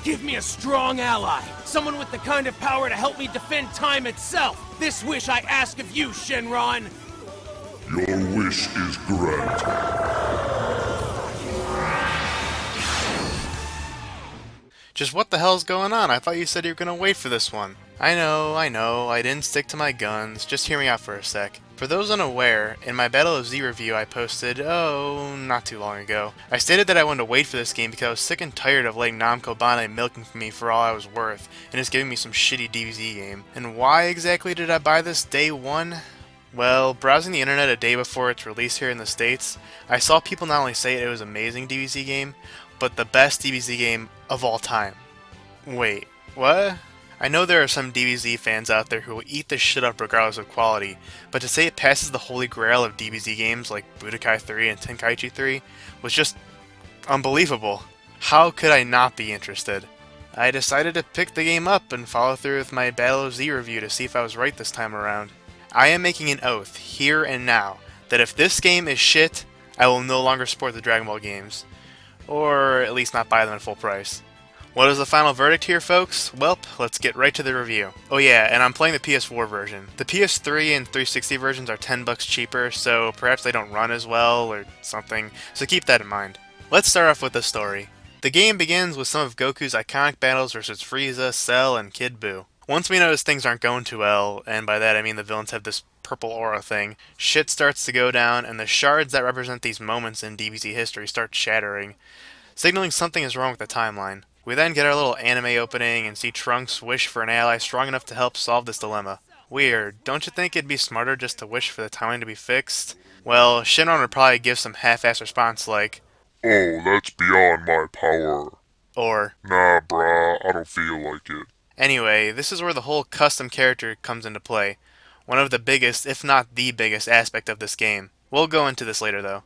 Give me a strong ally, someone with the kind of power to help me defend time itself. This wish I ask of you, Shenron. Your wish is granted. Just what the hell's going on? I thought you said you were gonna wait for this one. I know, I didn't stick to my guns. Just hear me out for a sec. For those unaware, in my Battle of Z review I posted, not too long ago, I stated that I wanted to wait for this game because I was sick and tired of letting Namco Bandai milking for me for all I was worth, and just giving me some shitty DBZ game. And why exactly did I buy this day one? Well, browsing the internet a day before its release here in the States, I saw people not only say it was an amazing DBZ game, but the best DBZ game of all time. Wait, what? I know there are some DBZ fans out there who will eat this shit up regardless of quality, but to say it passes the holy grail of DBZ games like Budokai 3 and Tenkaichi 3 was just unbelievable. How could I not be interested? I decided to pick the game up and follow through with my Battle of Z review to see if I was right this time around. I am making an oath, here and now, that if this game is shit, I will no longer support the Dragon Ball games. Or at least not buy them at full price. What is the final verdict here, folks? Welp, let's get right to the review. Oh yeah, and I'm playing the PS4 version. The PS3 and 360 versions are $10 cheaper, so perhaps they don't run as well or something, so keep that in mind. Let's start off with the story. The game begins with some of Goku's iconic battles versus Frieza, Cell, and Kid Buu. Once we notice things aren't going too well, and by that I mean the villains have this purple aura thing, shit starts to go down, and the shards that represent these moments in DBZ history start shattering, signaling something is wrong with the timeline. We then get our little anime opening and see Trunks wish for an ally strong enough to help solve this dilemma. Weird, don't you think it'd be smarter just to wish for the timeline to be fixed? Well, Shenron would probably give some half-assed response like, Oh, that's beyond my power. or, Nah, brah, I don't feel like it. Anyway, this is where the whole custom character comes into play. One of the biggest, if not the biggest, aspect of this game. We'll go into this later though.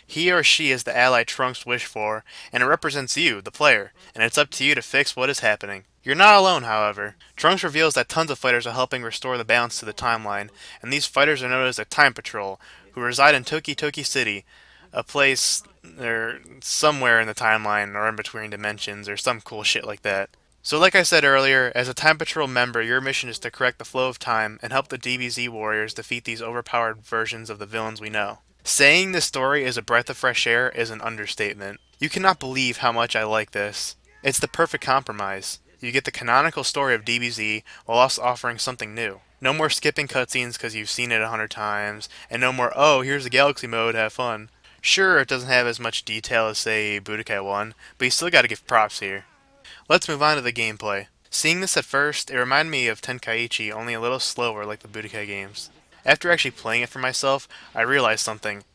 He or she is the ally Trunks wish for, and it represents you, the player, and it's up to you to fix what is happening. You're not alone, however. Trunks reveals that tons of fighters are helping restore the balance to the timeline, and these fighters are known as the Time Patrol, who reside in Toki Toki City, a place somewhere in the timeline or in between dimensions or some cool shit like that. So like I said earlier, as a Time Patrol member, your mission is to correct the flow of time and help the DBZ warriors defeat these overpowered versions of the villains we know. Saying this story is a breath of fresh air is an understatement. You cannot believe how much I like this. It's the perfect compromise. You get the canonical story of DBZ while also offering something new. No more skipping cutscenes because you've seen it 100 times, and no more, oh, here's the galaxy mode, have fun. Sure, it doesn't have as much detail as, say, Budokai 1, but you still gotta give props here. Let's move on to the gameplay. Seeing this at first, it reminded me of Tenkaichi, only a little slower like the Budokai games. After actually playing it for myself, I realized something.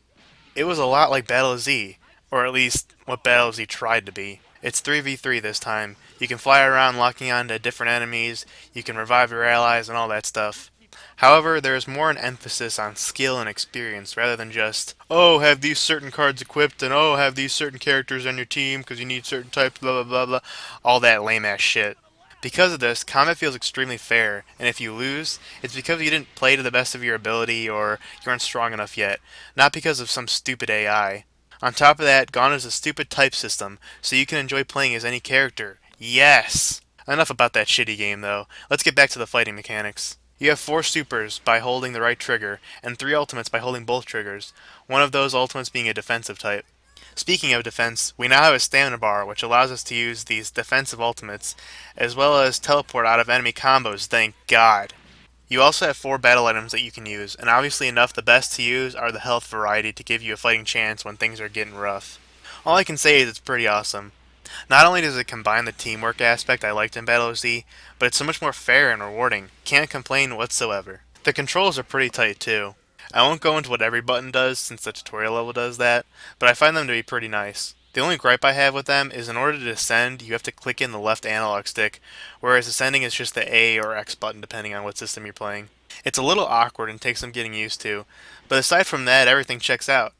It was a lot like Battle of Z, or at least what Battle of Z tried to be. It's 3v3 this time. You can fly around locking onto different enemies, you can revive your allies and all that stuff. However, there is more an emphasis on skill and experience rather than just, oh, have these certain cards equipped and oh, have these certain characters on your team because you need certain types, blah blah blah blah, all that lame ass shit. Because of this, combat feels extremely fair, and if you lose, it's because you didn't play to the best of your ability or you aren't strong enough yet, not because of some stupid AI. On top of that, gone is a stupid type system, so you can enjoy playing as any character. Yes! Enough about that shitty game though, let's get back to the fighting mechanics. You have 4 supers by holding the right trigger, and 3 ultimates by holding both triggers, one of those ultimates being a defensive type. Speaking of defense, we now have a stamina bar which allows us to use these defensive ultimates, as well as teleport out of enemy combos, thank God. You also have 4 battle items that you can use, and obviously enough the best to use are the health variety to give you a fighting chance when things are getting rough. All I can say is it's pretty awesome. Not only does it combine the teamwork aspect I liked in Battle of Z, but it's so much more fair and rewarding. Can't complain whatsoever. The controls are pretty tight too. I won't go into what every button does since the tutorial level does that, but I find them to be pretty nice. The only gripe I have with them is in order to descend, you have to click in the left analog stick, whereas ascending is just the A or X button depending on what system you're playing. It's a little awkward and takes some getting used to, but aside from that, everything checks out.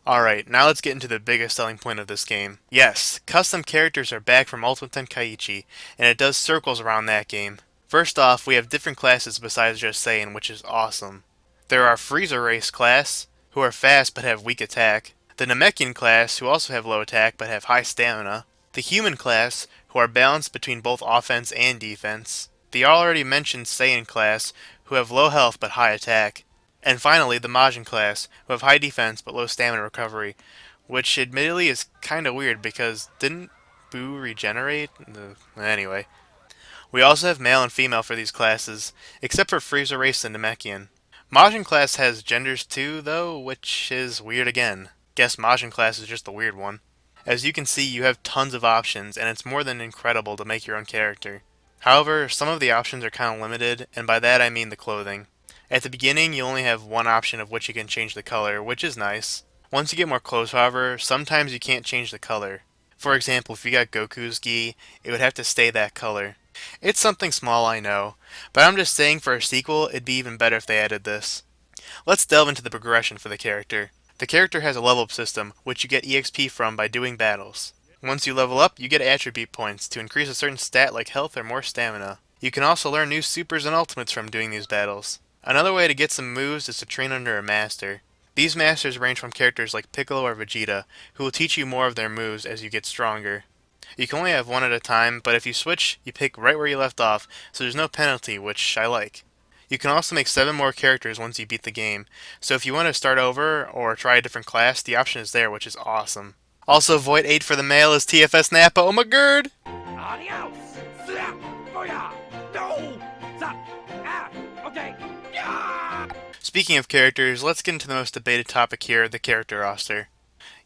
Alright, now let's get into the biggest selling point of this game. Yes, custom characters are back from Ultimate Tenkaichi, and it does circles around that game. First off, we have different classes besides just Saiyan, which is awesome. There are Frieza Race class, who are fast but have weak attack. The Namekian class, who also have low attack but have high stamina. The Human class, who are balanced between both offense and defense. The already mentioned Saiyan class, who have low health but high attack. And finally, the Majin class, who have high defense but low stamina recovery, which admittedly is kinda weird because didn't Boo regenerate? Anyway. We also have male and female for these classes, except for Frieza Race and Namekian. Majin class has genders too, though, which is weird again. Guess Majin class is just the weird one. As you can see, you have tons of options, and it's more than incredible to make your own character. However, some of the options are kind of limited, and by that I mean the clothing. At the beginning, you only have one option of which you can change the color, which is nice. Once you get more clothes, however, sometimes you can't change the color. For example, if you got Goku's gi, it would have to stay that color. It's something small, I know, but I'm just saying for a sequel, it'd be even better if they added this. Let's delve into the progression for the character. The character has a level up system, which you get EXP from by doing battles. Once you level up, you get attribute points to increase a certain stat like health or more stamina. You can also learn new supers and ultimates from doing these battles. Another way to get some moves is to train under a master. These masters range from characters like Piccolo or Vegeta, who will teach you more of their moves as you get stronger. You can only have one at a time, but if you switch, you pick right where you left off, so there's no penalty, which I like. You can also make 7 more characters once you beat the game, so if you want to start over or try a different class, the option is there, which is awesome. Also, Void 8 for the male is TFS Nappa, oh my god! Adios! Slap! Booyah! No! Stop! Ah! Okay! Yeah! Speaking of characters, let's get into the most debated topic here, the character roster.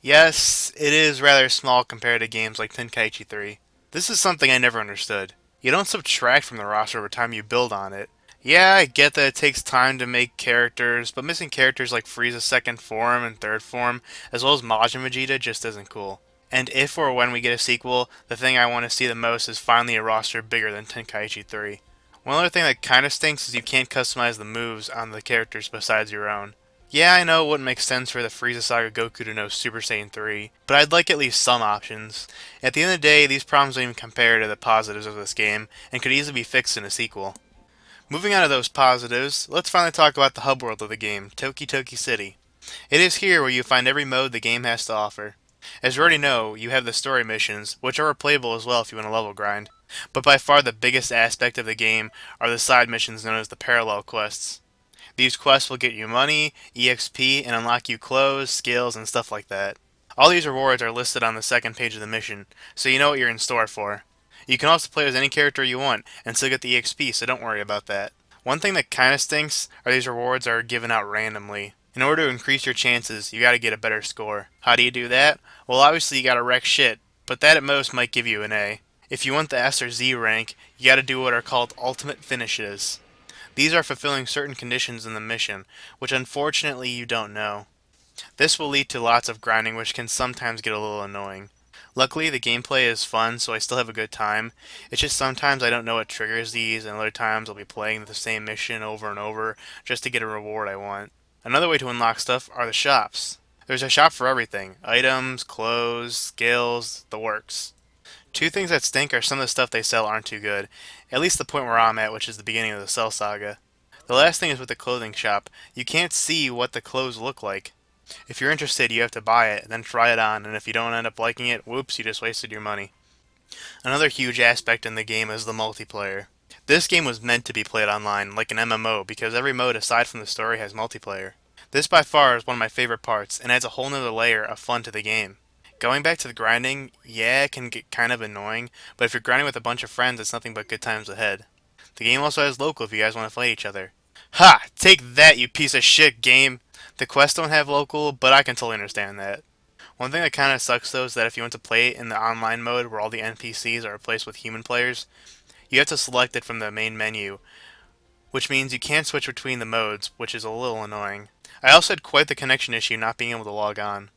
Yes, it is rather small compared to games like Tenkaichi 3. This is something I never understood. You don't subtract from the roster over time you build on it. Yeah, I get that it takes time to make characters, but missing characters like Frieza's second form and third form, as well as Majin Vegeta, just isn't cool. And if or when we get a sequel, the thing I want to see the most is finally a roster bigger than Tenkaichi 3. One other thing that kinda stinks is you can't customize the moves on the characters besides your own. Yeah, I know it wouldn't make sense for the Frieza Saga Goku to know Super Saiyan 3, but I'd like at least some options. At the end of the day, these problems don't even compare to the positives of this game, and could easily be fixed in a sequel. Moving on to those positives, let's finally talk about the hub world of the game, Toki Toki City. It is here where you find every mode the game has to offer. As you already know, you have the story missions, which are replayable as well if you want to level grind. But by far the biggest aspect of the game are the side missions known as the parallel quests. These quests will get you money, EXP, and unlock you clothes, skills, and stuff like that. All these rewards are listed on the second page of the mission, so you know what you're in store for. You can also play as any character you want, and still get the EXP, so don't worry about that. One thing that kinda stinks are these rewards are given out randomly. In order to increase your chances, you gotta get a better score. How do you do that? Well, obviously you gotta wreck shit, but that at most might give you an A. If you want the S or Z rank, you gotta do what are called ultimate finishes. These are fulfilling certain conditions in the mission, which unfortunately you don't know. This will lead to lots of grinding, which can sometimes get a little annoying. Luckily, the gameplay is fun, so I still have a good time. It's just sometimes I don't know what triggers these, and other times I'll be playing the same mission over and over just to get a reward I want. Another way to unlock stuff are the shops. There's a shop for everything: items, clothes, skills, the works. Two things that stink are some of the stuff they sell aren't too good, at least the point where I'm at, which is the beginning of the Cell Saga. The last thing is with the clothing shop. You can't see what the clothes look like. If you're interested, you have to buy it, then try it on, and if you don't end up liking it, whoops, you just wasted your money. Another huge aspect in the game is the multiplayer. This game was meant to be played online, like an MMO, because every mode aside from the story has multiplayer. This by far is one of my favorite parts, and adds a whole nother layer of fun to the game. Going back to the grinding, yeah, it can get kind of annoying, but if you're grinding with a bunch of friends, it's nothing but good times ahead. The game also has local if you guys want to fight each other. Ha! Take that, you piece of shit game! The quests don't have local, but I can totally understand that. One thing that kinda sucks though is that if you want to play it in the online mode where all the NPCs are replaced with human players, you have to select it from the main menu, which means you can't switch between the modes, which is a little annoying. I also had quite the connection issue not being able to log on.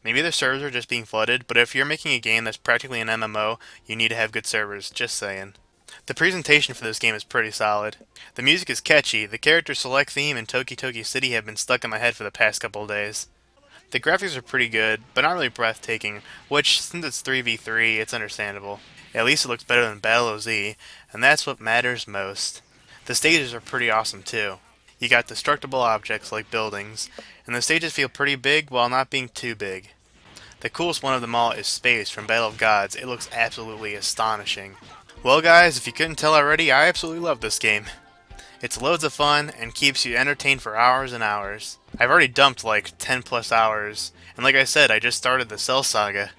Maybe the servers are just being flooded, but if you're making a game that's practically an MMO, you need to have good servers, just saying. The presentation for this game is pretty solid. The music is catchy, the character select theme and Toki Toki City have been stuck in my head for the past couple of days. The graphics are pretty good, but not really breathtaking, which, since it's 3v3, it's understandable. At least it looks better than Battle OZ, and that's what matters most. The stages are pretty awesome too. You got destructible objects like buildings, and the stages feel pretty big while not being too big. The coolest one of them all is Space from Battle of Gods. It looks absolutely astonishing. Well guys, if you couldn't tell already, I absolutely love this game. It's loads of fun and keeps you entertained for hours and hours. I've already dumped like 10 plus hours, and like I said, I just started the Cell Saga.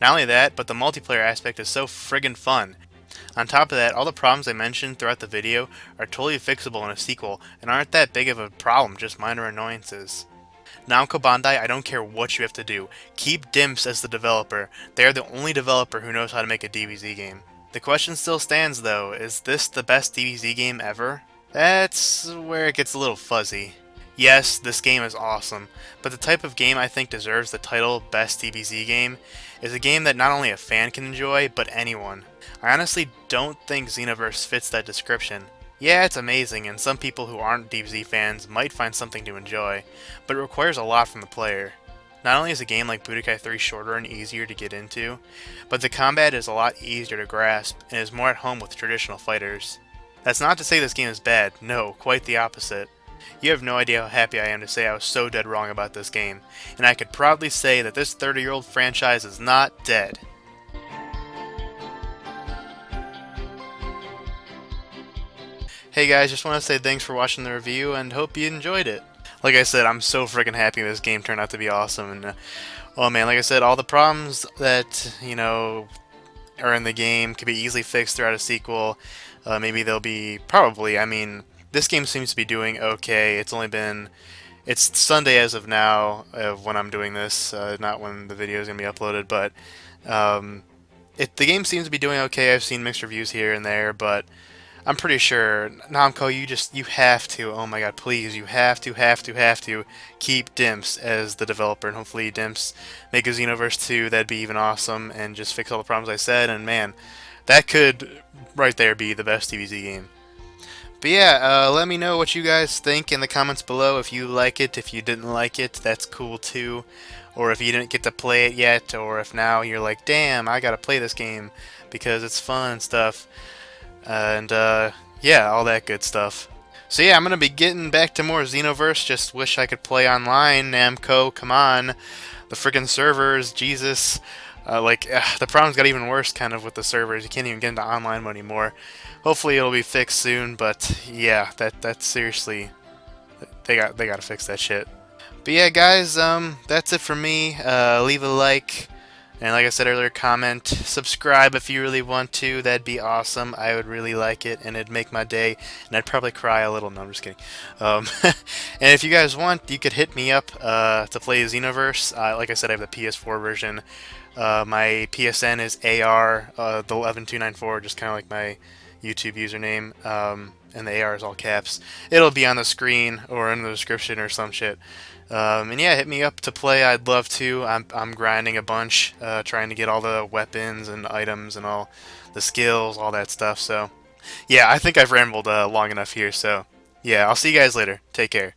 Not only that, but the multiplayer aspect is so friggin' fun. On top of that, all the problems I mentioned throughout the video are totally fixable in a sequel and aren't that big of a problem, just minor annoyances. Namco Bandai, I don't care what you have to do. Keep Dimps as the developer. They are the only developer who knows how to make a DBZ game. The question still stands though, is this the best DBZ game ever? That's where it gets a little fuzzy. Yes, this game is awesome, but the type of game I think deserves the title Best DBZ Game is a game that not only a fan can enjoy, but anyone. I honestly don't think Xenoverse fits that description. Yeah, it's amazing, and some people who aren't DBZ fans might find something to enjoy, but it requires a lot from the player. Not only is a game like Budokai 3 shorter and easier to get into, but the combat is a lot easier to grasp and is more at home with traditional fighters. That's not to say this game is bad, no, quite the opposite. You have no idea how happy I am to say I was so dead wrong about this game, and I could proudly say that this 30-year-old franchise is not dead. Hey guys, just want to say thanks for watching the review and hope you enjoyed it. Like I said, I'm so freaking happy this game turned out to be awesome, and oh man, like I said, all the problems that, are in the game could be easily fixed throughout a sequel. Maybe they'll be, probably, I mean, this game seems to be doing okay. It's Sunday as of now, when I'm doing this, not when the video is going to be uploaded, but the game seems to be doing okay. I've seen mixed reviews here and there, but I'm pretty sure, Namco, you have to, oh my god, please, you have to keep Dimps as the developer, and hopefully Dimps make a Xenoverse 2, that'd be even awesome, and just fix all the problems I said, and man, that could, right there, be the best DBZ game. But yeah, let me know what you guys think in the comments below. If you like it, if you didn't like it, that's cool too. Or if you didn't get to play it yet, or if now you're like, damn, I gotta play this game because it's fun and stuff. And yeah, all that good stuff. So yeah, I'm gonna be getting back to more Xenoverse. Just wish I could play online. Namco, come on, the freaking servers, Jesus. The problems got even worse kind of with the servers. You can't even get into online mode anymore. Hopefully it'll be fixed soon, but yeah, that's seriously, they gotta fix that shit. But yeah, guys, that's it for me. Leave a like, and like I said earlier, comment, subscribe if you really want to. That'd be awesome. I would really like it, and it'd make my day, and I'd probably cry a little. No, I'm just kidding. And if you guys want, you could hit me up to play Xenoverse. Like I said, I have the PS4 version. My PSN is AR the 11294, just kind of like my YouTube username, and the AR is all caps. It'll be on the screen or in the description or some shit. And yeah, hit me up to play. I'd love to. I'm grinding a bunch, trying to get all the weapons and items and all the skills, all that stuff. So yeah, I think I've rambled long enough here. So yeah, I'll see you guys later. Take care.